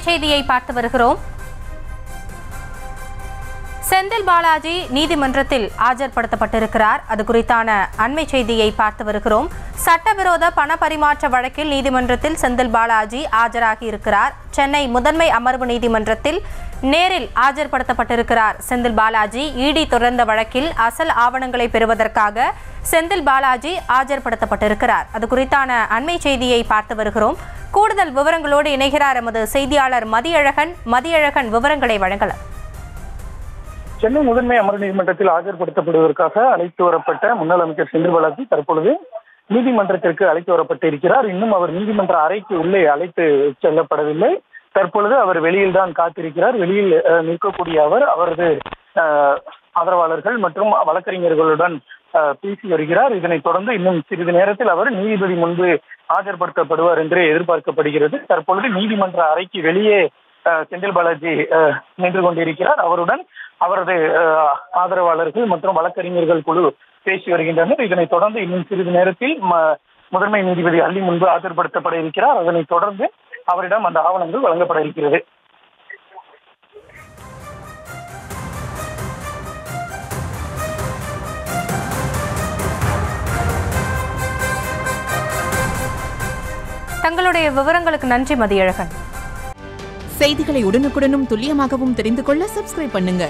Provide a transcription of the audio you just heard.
செய்தியை பார்த்து வருகிறோம். செந்தில் பாலாஜி நீதிமன்றத்தில் ஆஜர்படுத்தப்பட்டிருக்கிறார். அது குறித்தான அண்மை செய்தியை பார்த்து வருகிறோம். சட்டவிரோத பண பரிமாற்ற வழக்கில் நீதிமன்றத்தில் செந்தில் பாலாஜி ஆஜராகி இருக்கிறார். சென்னை முதன்மை அமர்வு நீதிமன்றத்தில் நேரில் ஆஜர்படுத்தப்பட்டிருக்கிறார் செந்தில் பாலாஜி. இடி தொடர்ந்த வழக்கில் அசல் ஆவணங்களை பெறுவதற்காக செந்தில் பாலாஜி ஆஜர்படுத்தப்பட்டிருக்கிறார். அது குறித்தான அண்மை செய்தியை பார்த்து வருகிறோம். கூடுதல் விவரங்களோடு இணைகிறார் எமது செய்தியாளர் மதியழகன். மதியழகன், விவரங்களை வழங்கலாம். சென்னை முதன்மை அமர்வு நீதிமன்றத்தில் ஆஜர்படுத்தப்படுவதற்காக அழைத்து வரப்பட்ட முன்னாள் அமைச்சர் செந்தில் பாலாஜி தற்பொழுது நீதிமன்றத்திற்கு அழைத்து வரப்பட்டிருக்கிறார். இன்னும் அவர் நீதிமன்ற அறைக்கு உள்ளே அழைத்து செல்லப்படவில்லை. தற்பொழுது அவர் வெளியில் தான் காத்திருக்கிறார். வெளியில் நிற்கக்கூடிய அவர் அவரது ஆதரவாளர்கள் மற்றும் வழக்கறிஞர்களுடன் பேசி வருகிறார். இதனைத் தொடர்ந்து இன்னும் சிறிது நேரத்தில் அவர் நீதிபதி முன்பு ஆஜர்படுத்தப்படுவார் என்று எதிர்பார்க்கப்படுகிறது. தற்பொழுது நீதிமன்ற அறைக்கு வெளியே செந்தில் பாலாஜி நின்று கொண்டிருக்கிறார். அவருடன் அவரது ஆதரவாளர்கள் மற்றும் வழக்கறிஞர்கள் குழு பேசி வருகின்றனர். இதனைத் தொடர்ந்து இன்னும் சிறிது நேரத்தில் முதன்மை நீதிபதி அள்ளி முன்பு ஆஜர்படுத்தப்பட இருக்கிறார். அதனைத் தொடர்ந்து அவரிடம் அந்த ஆவணங்கள் வழங்கப்பட இருக்கிறது. தங்களுடைய விவரங்களுக்கு நன்றி மதியழகன். செய்திகளை உடனுக்குடனும் துல்லியமாகவும் தெரிந்து கொள்ள சப்ஸ்கிரைப் பண்ணுங்க.